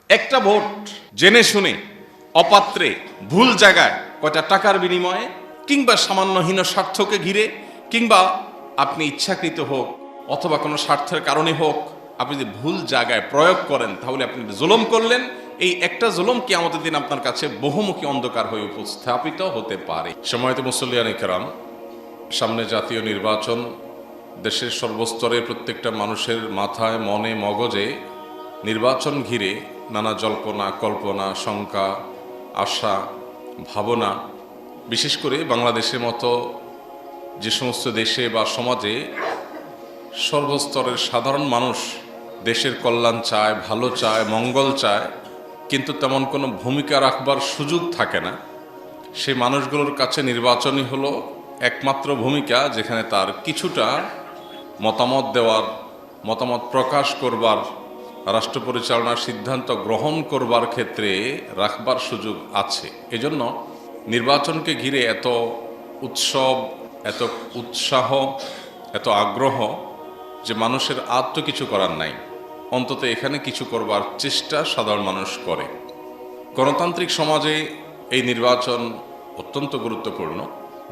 একটা ভোট জেনে শুনে অপাত্রে ভুল জায়গায় কয়টা টাকার বিনিময়ে কিংবা সামান্যহীন স্বার্থকে ঘিরে কিংবা আপনি ইচ্ছাকৃত হোক অথবা কোনো স্বার্থের কারণে হোক আপনি যদি ভুল জায়গায় প্রয়োগ করেন তাহলে আপনি জুলুম করলেন। এই একটা জুলুম কিয়ামতের দিন আপনার কাছে বহুমুখী অন্ধকার হয়ে উপস্থাপিত হতে পারে। সম্মানিত মুসল্লিয়ানে কেরাম, সামনে জাতীয় নির্বাচন। দেশের সর্বস্তরে প্রত্যেকটা মানুষের মাথায় মনে মগজে নির্বাচন ঘিরে নানা জল্পনা কল্পনা, শঙ্কা, আশা, ভাবনা। বিশেষ করে বাংলাদেশের মতো যে সমস্ত দেশে বা সমাজে সর্বস্তরের সাধারণ মানুষ দেশের কল্যাণ চায়, ভালো চায়, মঙ্গল চায়, কিন্তু তেমন কোনো ভূমিকা রাখবার সুযোগ থাকে না, সেই মানুষগুলোর কাছে নির্বাচনই হলো একমাত্র ভূমিকা যেখানে তার কিছুটা মতামত দেওয়ার, মতামত প্রকাশ করবার, রাষ্ট্র পরিচালনার সিদ্ধান্ত গ্রহণ করবার ক্ষেত্রে রাখবার সুযোগ আছে। এজন্য নির্বাচনকে ঘিরে এত উৎসব, এত উৎসাহ, এত আগ্রহ যে মানুষের আর তো কিছু করার নাই, অন্তত এখানে কিছু করবার চেষ্টা সাধারণ মানুষ করে। গণতান্ত্রিক সমাজে এই নির্বাচন অত্যন্ত গুরুত্বপূর্ণ।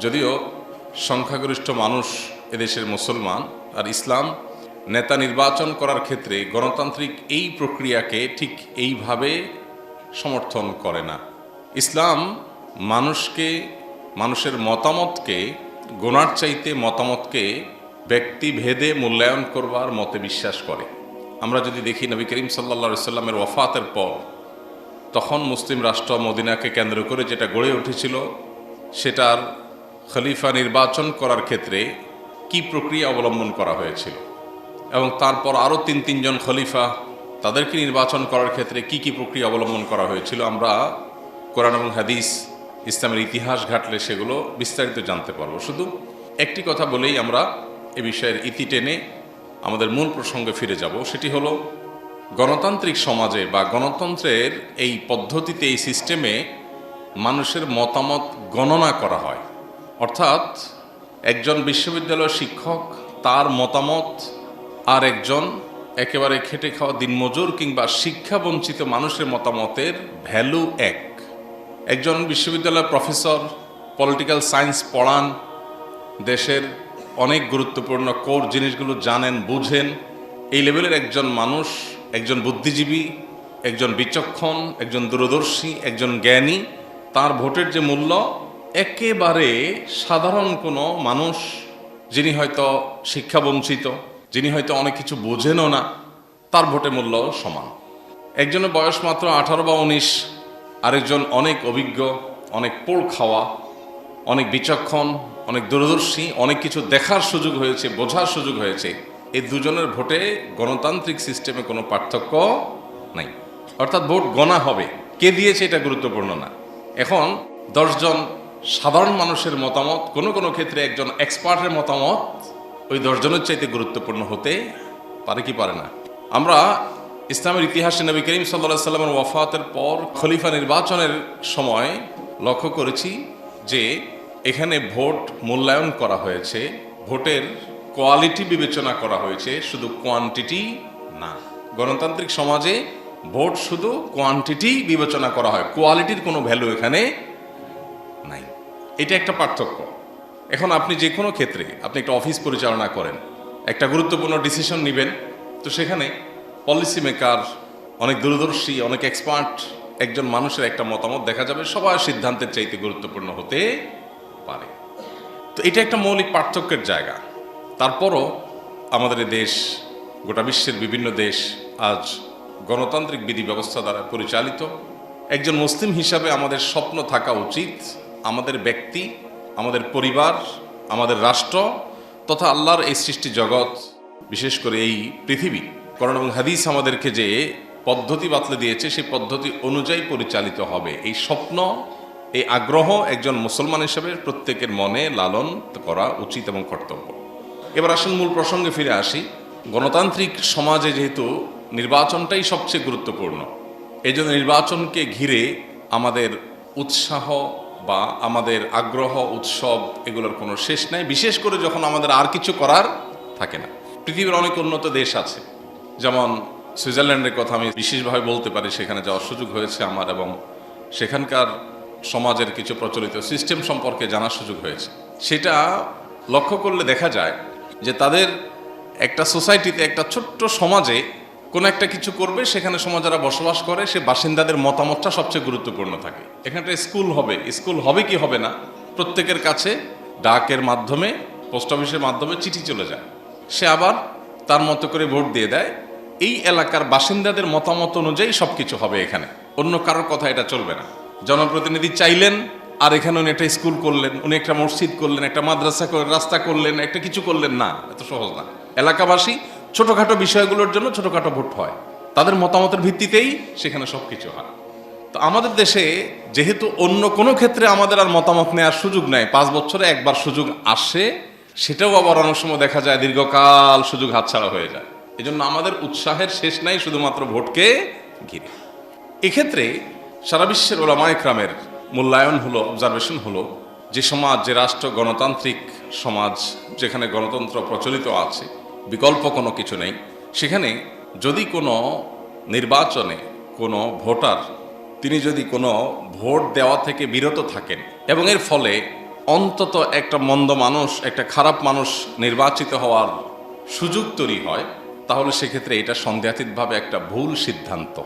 যদিও সংখ্যাগরিষ্ঠ মানুষ এদেশের মুসলমান, আর ইসলাম নেতা নির্বাচন করার ক্ষেত্রে গণতান্ত্রিক এই প্রক্রিয়াকে ঠিক এইভাবে সমর্থন করে না। ইসলাম মানুষকে, মানুষের মতামতকে গোনার চাইতে মতামতকে ব্যক্তিভেদে মূল্যায়ন করবার মতে বিশ্বাস করে। আমরা যদি দেখি নবী করিম সাল্লাল্লাহু আলাইহি সাল্লামের ওয়াফাতের পর তখন মুসলিম রাষ্ট্র মদিনাকে কেন্দ্র করে যেটা গড়ে উঠেছিল, সেটার খলিফা নির্বাচন করার ক্ষেত্রে কি প্রক্রিয়া অবলম্বন করা হয়েছিল এবং তারপর আরও তিনজন খলিফা তাদেরকে নির্বাচন করার ক্ষেত্রে কি কি প্রক্রিয়া অবলম্বন করা হয়েছিল, আমরা কোরআন এবং হাদিস, ইসলামের ইতিহাস ঘাটলে সেগুলো বিস্তারিত জানতে পারবো। শুধু একটি কথা বলেই আমরা এ বিষয়ের ইতি টেনে আমাদের মূল প্রসঙ্গে ফিরে যাব। সেটি হলো গণতান্ত্রিক সমাজে বা গণতন্ত্রের এই পদ্ধতিতে, এই সিস্টেমে মানুষের মতামত গণনা করা হয়। অর্থাৎ একজন বিশ্ববিদ্যালয়ের শিক্ষক, তার মতামত আর একজন একেবারে খেটে খাওয়া দিনমজুর কিংবা শিক্ষাবঞ্চিত মানুষের মতামতের ভ্যালু এক। একজন বিশ্ববিদ্যালয়ের প্রফেসর পলিটিক্যাল সায়েন্স পড়ান, দেশের অনেক গুরুত্বপূর্ণ কোর জিনিসগুলো জানেন, বুঝেন, এই লেভেলের একজন মানুষ, একজন বুদ্ধিজীবী, একজন বিচক্ষণ, একজন দূরদর্শী, একজন জ্ঞানী, তার ভোটের যে মূল্য একেবারে সাধারণ কোনো মানুষ যিনি হয়তো শিক্ষাবঞ্চিত, যিনি হয়তো অনেক কিছু বোঝেনও না, তার ভোটের মূল্য সমান। একজনের বয়স মাত্র 18 বা 19, আরেকজন অনেক অভিজ্ঞ, অনেক পোড় খাওয়া, অনেক বিচক্ষণ, অনেক দূরদর্শী, অনেক কিছু দেখার সুযোগ হয়েছে, বোঝার সুযোগ হয়েছে। এই দুজনের ভোটে গণতান্ত্রিক সিস্টেমে কোনো পার্থক্য নাই। অর্থাৎ ভোট গণা হবে, কে দিয়েছে এটা গুরুত্বপূর্ণ না। এখন 10 জন সাধারণ মানুষের মতামত, কোনো কোনো ক্ষেত্রে একজন এক্সপার্টের মতামত ওই 10 জনের চাইতে গুরুত্বপূর্ণ হতে পারে কি পারে না। আমরা ইসলামের ইতিহাসে নবী করিম সাল্লাল্লাহু আলাইহি সাল্লামের ওয়াফাতের পর খলিফা নির্বাচনের সময় লক্ষ্য করেছি যে এখানে ভোট মূল্যায়ন করা হয়েছে, ভোটের কোয়ালিটি বিবেচনা করা হয়েছে, শুধু কোয়ান্টিটি না। গণতান্ত্রিক সমাজে ভোট শুধু কোয়ান্টিটি বিবেচনা করা হয়, কোয়ালিটির কোনো ভ্যালু এখানে নাই। এটা একটা পার্থক্য। এখন আপনি যে কোনো ক্ষেত্রে, আপনি একটা অফিস পরিচালনা করেন, একটা গুরুত্বপূর্ণ ডিসিশন নেবেন, তো সেখানে পলিসি মেকার, অনেক দূরদর্শী, অনেক এক্সপার্ট একজন মানুষের একটা মতামত দেখা যাবে সবার সিদ্ধান্তের চাইতে গুরুত্বপূর্ণ হতে পারে। তো এটা একটা মৌলিক পার্থক্যের জায়গা। তারপরও আমাদের দেশ, গোটা বিশ্বের বিভিন্ন দেশ আজ গণতান্ত্রিক বিধি ব্যবস্থা দ্বারা পরিচালিত। একজন মুসলিম হিসাবে আমাদের স্বপ্ন থাকা উচিত আমাদের ব্যক্তি, আমাদের পরিবার, আমাদের রাষ্ট্র তথা আল্লাহর এই সৃষ্টি জগৎ, বিশেষ করে এই পৃথিবী, কোরআন এবং হাদিস আমাদেরকে যে পদ্ধতি বাতলে দিয়েছে সেই পদ্ধতি অনুযায়ী পরিচালিত হবে। এই স্বপ্ন, এই আগ্রহ একজন মুসলমান হিসেবে প্রত্যেকের মনে লালন করা উচিত এবং কর্তব্য। এবার আসুন মূল প্রসঙ্গে ফিরে আসি। গণতান্ত্রিক সমাজে যেহেতু নির্বাচনটাই সবচেয়ে গুরুত্বপূর্ণ, এই জন্য নির্বাচনকে ঘিরে আমাদের উৎসাহ বা আমাদের আগ্রহ, উৎসব এগুলোর কোনো শেষ নাই, বিশেষ করে যখন আমাদের আর কিছু করার থাকে না। পৃথিবীর অনেক উন্নত দেশ আছে, যেমন সুইজারল্যান্ডের কথা আমি বিশেষভাবে বলতে পারি, সেখানে যাওয়ার সুযোগ হয়েছে আমার, এবং সেখানকার সমাজের কিছু প্রচলিত সিস্টেম সম্পর্কে জানার সুযোগ হয়েছে। সেটা লক্ষ্য করলে দেখা যায় যে তাদের একটা সোসাইটিতে, একটা ছোট্ট সমাজে কোনো একটা কিছু করবে, সেখানে সমাজ যারা বসবাস করে সে বাসিন্দাদের মতামতটা সবচেয়ে গুরুত্বপূর্ণ থাকে। এখানে একটা স্কুল হবে কি হবে না, প্রত্যেকের কাছে ডাকের মাধ্যমে, পোস্ট অফিসের মাধ্যমে চিঠি চলে যায়, সে আবার তার মতো করে ভোট দিয়ে দেয়। এই এলাকার বাসিন্দাদের মতামত অনুযায়ী সব কিছু হবে এখানে, অন্য কারোর কথা এটা চলবে না। জনপ্রতিনিধি চাইলেন, আর এখানে উনি একটা স্কুল করলেন, উনি একটা মসজিদ করলেন, একটা মাদ্রাসা করলেন, রাস্তা করলেন, একটা কিছু করলেন না, এত সহজ না। এলাকাবাসী ছোটখাটো বিষয়গুলোর জন্য ছোটখাটো ভোট হয়, তাদের মতামতের ভিত্তিতেই সেখানে সব কিছু হয়। তো আমাদের দেশে যেহেতু অন্য কোনো ক্ষেত্রে আমাদের আর মতামত নেওয়ার সুযোগ নেই, 5 বছরে একবার সুযোগ আসে, সেটাও আবার অনেক সময় দেখা যায় দীর্ঘকাল সুযোগ হাতছাড়া হয়ে যায়। এই জন্য আমাদের উৎসাহের শেষ নাই শুধুমাত্র ভোটকে ঘিরে। এক্ষেত্রে সারা বিশ্বের ওলামা ইকরামের মূল্যায়ন হলো, অবজারভেশন হলো, যে সমাজ, যে রাষ্ট্র গণতান্ত্রিক সমাজ, যেখানে গণতন্ত্র প্রচলিত আছে, বিকল্প কোনো কিছু নেই, সেখানে যদি কোনো নির্বাচনে কোনো ভোটার তিনি যদি কোনো ভোট দেওয়া থেকে বিরত থাকেন এবং এর ফলে অন্তত একটা মন্দ মানুষ, একটা খারাপ মানুষ নির্বাচিত হওয়ার সুযোগ তৈরি হয়, তাহলে সেক্ষেত্রে এটা সন্দেহাতীতভাবে একটা ভুল সিদ্ধান্ত।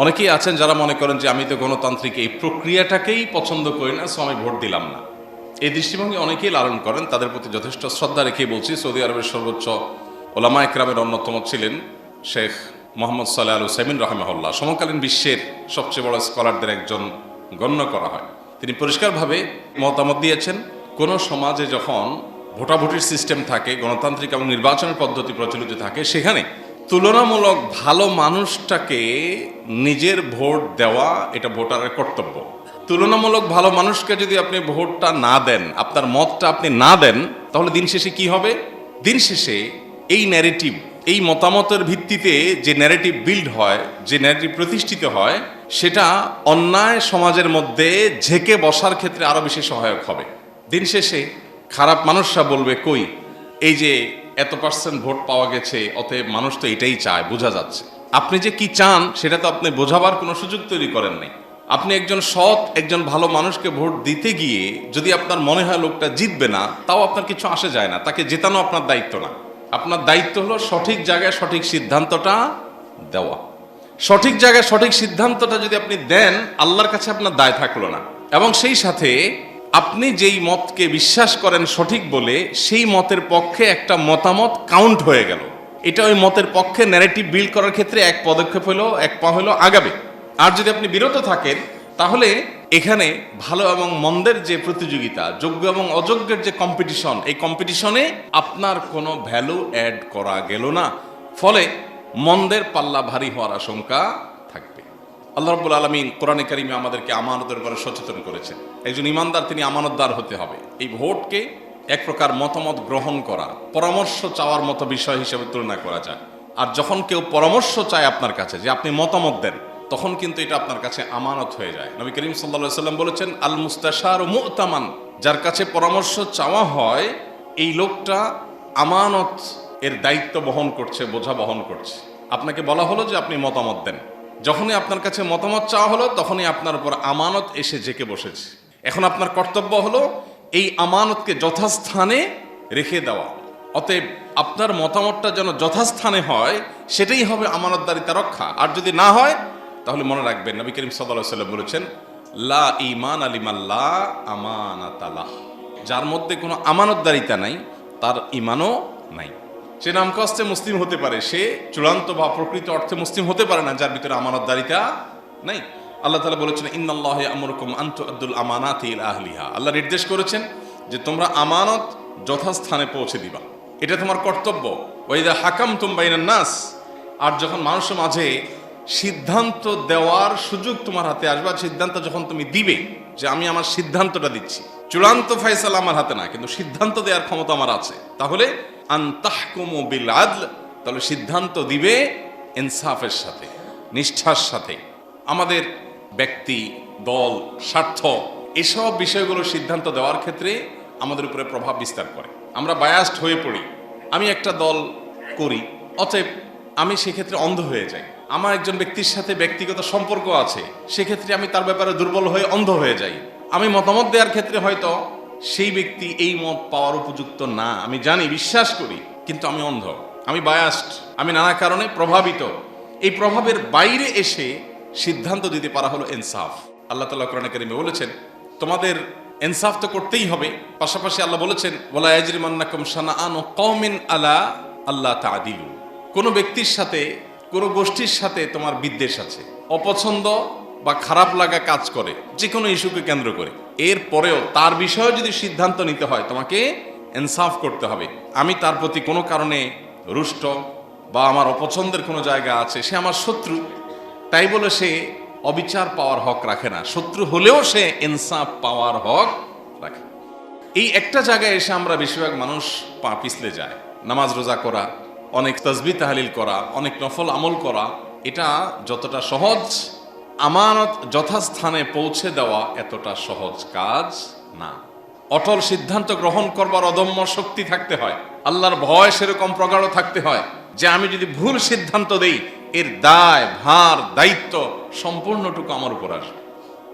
অনেকেই আছেন যারা মনে করেন যে আমি তো গণতান্ত্রিক এই প্রক্রিয়াটাকেই পছন্দ করি না, সো আমি ভোট দিলাম না। এই দৃষ্টিভঙ্গি অনেকেই লালন করেন, তাদের প্রতি যথেষ্ট শ্রদ্ধা রেখেই বলছি। সৌদি আরবের সর্বোচ্চ ওলামা ইকরামের অন্যতম ছিলেন শেখ মোহাম্মদ সালেহ আল উসাইমিন রাহিমাহুল্লাহ, সমকালীন বিশ্বের সবচেয়ে বড় স্কলারদের একজন গণ্য করা হয়। তিনি পরিষ্কারভাবে মতামত দিয়েছেন, কোনো সমাজে যখন ভোটাভুটির সিস্টেম থাকে, গণতান্ত্রিক এবং নির্বাচনের পদ্ধতি প্রচলিত থাকে, সেখানে তুলনামূলক ভালো মানুষটাকে নিজের ভোট দেওয়া এটা ভোটারের কর্তব্য। তুলনামূলক ভালো মানুষকে যদি আপনি ভোটটা না দেন, আপনার মতটা আপনি না দেন, তাহলে দিন শেষে কি হবে? দিন শেষে এই ন্যারেটিভ, এই মতামতের ভিত্তিতে যে ন্যারেটিভ বিল্ড হয়, যে ন্যারেটিভ প্রতিষ্ঠিত হয়, সেটা অন্যায় সমাজের মধ্যে ঝেঁকে বসার ক্ষেত্রে আরো বেশি সহায়ক হবে। দিন শেষে খারাপ মানুষরা বলবে, কই এই যে এত পার্সেন্ট ভোট পাওয়া গেছে, অতএব মানুষ তো এটাই চায়, বোঝা যাচ্ছে। আপনি যে কি চান সেটা তো আপনি বোঝাবার কোনো সুযোগ তৈরি করেন নাই। আপনি একজন সৎ, একজন ভালো মানুষকে ভোট দিতে গিয়ে যদি আপনার মনে হয় লোকটা জিতবে না, তাও আপনার কিছু আসে যায় না, তাকে জেতানো আপনার দায়িত্ব না। আপনার দায়িত্ব হলো সঠিক জায়গায় সঠিক সিদ্ধান্তটা দেওয়া। সঠিক জায়গায় সঠিক সিদ্ধান্তটা যদি আপনি দেন, আল্লাহর কাছে আপনার দায় থাকলো না, এবং সেই সাথে আপনি যেই মতকে বিশ্বাস করেন সঠিক বলে, সেই মতের পক্ষে একটা মতামত কাউন্ট হয়ে গেল। এটা ওই মতের পক্ষে ন্যারেটিভ বিল্ড করার ক্ষেত্রে এক পদক্ষেপ হলো, এক পা হলো আগাবে। আর যদি আপনি বিরত থাকেন, তাহলে এখানে ভালো এবং মন্দের যে প্রতিযোগিতা, যোগ্য এবং অযোগ্যের যে কম্পিটিশন, এই কম্পিটিশনে আপনার কোনো ভ্যালু অ্যাড করা গেল না, ফলে মন্দের পাল্লা ভারী হওয়ার আশঙ্কা থাকবে। আল্লাহ রাব্বুল আলামিন কোরআনে কারিমে আমাদেরকে আমানতের ব্যাপারে সচেতন করেছেন। একজন ইমানদার তিনি আমানতদার হতে হবে। এই ভোটকে এক প্রকার মতামত গ্রহণ করা, পরামর্শ চাওয়ার মতো বিষয় হিসেবে তুলনা করা যায়। আর যখন কেউ পরামর্শ চায় আপনার কাছে যে আপনি মতামত দেন, তখন কিন্তু এটা আপনার কাছে আমানত হয়ে যায়। নবী করিম সাল্লাল্লাহু আলাইহি ওয়াসাল্লাম বলেছেন, আল মুস্তাশারু মু'তামান, যার কাছে পরামর্শ চাওয়া হয় এই লোকটা আমানত এর দায়িত্ব বহন করছে, বোঝা বহন করছে। আপনাকে বলা হলো যে আপনি মতামত দেন, যখনই আপনার কাছে মতামত চাওয়া হলো, তখনই আপনার উপর আমানত এসে জেঁকে বসেছে। এখন আপনার কর্তব্য হলো এই আমানতকে যথাস্থানে রেখে দেওয়া। অতএব আপনার মতামতটা যেন যথাস্থানে হয়, সেটাই হবে আমানতদারিতা রক্ষা। আর যদি না হয়, তাহলে মনে রাখবেন নবী করিম সাল্লাল্লাহু আলাইহি ওয়াসাল্লাম বলেছেন, লা ঈমান লিমাল্লা আমানাতালাহ, যার মধ্যে কোনো আমানতদারিতা নাই, তার ঈমানও নাই। সে নাম কষ্টে মুসলিম হতে পারে, সে চূড়ান্ত বা প্রকৃত অর্থে মুসলিম হতে পারে না যার ভিতরে আমানতদারিতা নাই। আল্লাহ তাআলা বলেছেন, ইন্নাল্লাহা ইয়া'মুরুকুম আন তু'আদ্দুল আমানাতি ইলা আহলিহা, আল্লাহ নির্দেশ করেছেন যে তোমরা আমানত যথাস্থানে পৌঁছে দিবা, এটা তোমার কর্তব্য। ওয়া ইযা হাকামতুম বাইনান নাস, আর যখন মানুষের মাঝে সিদ্ধান্ত দেওয়ার সুযোগ তোমার হাতে আসবে, সিদ্ধান্ত যখন তুমি দিবে যে আমি আমার সিদ্ধান্তটা দিচ্ছি, চূড়ান্ত ফয়সালা আমার হাতে না, কিন্তু সিদ্ধান্ত দেওয়ার ক্ষমতা আমার আছে, তাহলে আন তাহকুমু বিল আদল, তাহলে সিদ্ধান্ত দিবে ইনসাফের সাথে, নিষ্ঠার সাথে। আমাদের ব্যক্তি, দল, স্বার্থ, এসব বিষয়গুলো সিদ্ধান্ত দেওয়ার ক্ষেত্রে আমাদের উপরে প্রভাব বিস্তার করে। আমরা বায়াসড হয়ে পড়ি। আমি একটা দল করি, অতএব আমি সেক্ষেত্রে অন্ধ হয়ে যাই। আমার একজন ব্যক্তির সাথে ব্যক্তিগত সম্পর্ক আছে, সেক্ষেত্রে আমি তার ব্যাপারে দুর্বল হয়ে অন্ধ হয়ে যাই। আমি মতামত দেওয়ার ক্ষেত্রে হয়তো সেই ব্যক্তি এই মত পাওয়ার উপযুক্ত না, আমি জানি, বিশ্বাস করি, কিন্তু আমি অন্ধ, আমি বায়াসড, আমি নানা কারণে প্রভাবিত। এই প্রভাবের বাইরে এসে সিদ্ধান্ত দিতে পারা হলো ইনসাফ। আল্লাহ তাআলা কোরআনে কারীমে বলেছেন তোমাদের ইনসাফ তো করতেই হবে। পাশাপাশি আল্লাহ বলেছেন ওয়ালা ইয়াজরিমান্নাকুম শানাআনু কওমিন আলা আল্লাহ তা'দিলু। কোনো ব্যক্তির সাথে, কোনো গোষ্ঠীর সাথে তোমার বিদ্বেষ আছে, অপছন্দ বা খারাপ লাগা কাজ করে যে কোনো ইস্যুকে কেন্দ্র করে, এর পরেও তার বিষয়ে যদি সিদ্ধান্ত নিতে হয় তোমাকে ইনসাফ করতে হবে। আমি তার প্রতি কোনো কারণে রুষ্ট বা আমার অপছন্দের কোনো জায়গা আছে, সে আমার শত্রু, তাই বলে সে অবিচার পাওয়ার হক রাখে না। শত্রু হলেও সে ইনসাফ পাওয়ার হক রাখে। এই একটা জায়গায় এসে আমরা বেশিরভাগ মানুষ পা পিছলে যায়। নামাজ রোজা করা, অনেক তাসবিহ তাহলিল করা, অনেক নফল আমল করা, এটা যতটা সহজ, আমানত যথাস্থানে পৌঁছে দেওয়া এতটা সহজ কাজ না। অটল সিদ্ধান্ত গ্রহণ করবার অদম্য শক্তি থাকতে হয়, আল্লাহর ভয় সেরকম প্রগাঢ় থাকতে হয় যে আমি যদি ভুল সিদ্ধান্ত দেই এর দায় ভার দায়িত্ব সম্পূর্ণটুকু আমার উপর আসবে।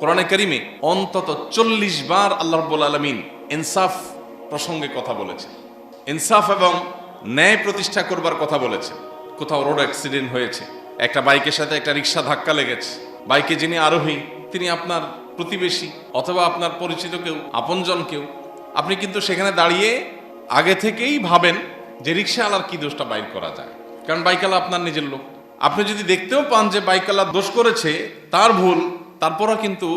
কোরআনে কারীমে অন্তত 40 বার আল্লাহ রাব্বুল আলামিন ইনসাফ প্রসঙ্গে কথা বলেছে, ইনসাফ এবং ন্যায় প্রতিষ্ঠা করবার কথা বলেছে। কোথাও রোড অ্যাক্সিডেন্ট হয়েছে, একটা বাইকের সাথে একটা রিক্সা ধাক্কা লেগেছে, বাইকে যিনি আরোহী তিনি আপনার প্রতিবেশী অথবা আপনার পরিচিত কেউ, আপনজন কেউ, আপনি কিন্তু সেখানে দাঁড়িয়ে আগে থেকেই ভাবেন যে রিক্সাওয়ালার কি দোষটা বাইর করা যায়, কারণ বাইকওয়ালা আপনার নিজের লোক। আপনি যদি দেখতেও পান যে বাইকওয়ালা দোষ করেছে, তার ভুল, তারপরও কিন্তু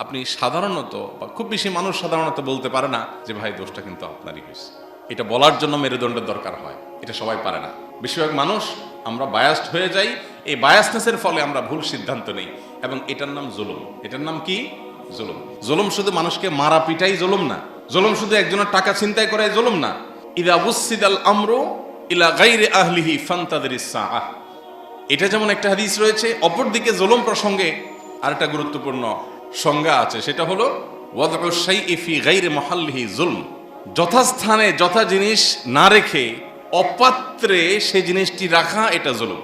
আপনি সাধারণত বা খুব বেশি মানুষ সাধারণত বলতে পারে না যে ভাই দোষটা কিন্তু আপনারই হয়েছে। এটা বলার জন্য মেরুদণ্ডের দরকার হয়, এটা সবাই পারে না। বেশিরভাগ মানুষ আমরা বায়াসড হয়ে যাই, এই বায়াসনেসের ফলে আমরা ভুল সিদ্ধান্ত নেই, এবং এটার নাম জুলুম। এটার নাম কি? জুলুম। জুলুম শুধু মানুষকে মারা পিটাই জুলুম না, জুলুম শুধু একজনের টাকা ছিনতাই করাই জুলুম না। ইদা বুসিদাল আমরু ইলা গায়রি আহলিহি ফান্তাদিরিস সাআহ, এটা যেমন একটা হাদিস রয়েছে, অপরদিকে জুলুম প্রসঙ্গে আরেকটা গুরুত্বপূর্ণ সংজ্ঞা আছে, সেটা হলো ওয়াদউ শাইই ফি গায়রি মুহাল্লিহি জুলম। যথাস্থানে যথা জিনিস না রেখে অপাত্রে সে জিনিসটি রাখা, এটা জুলুম।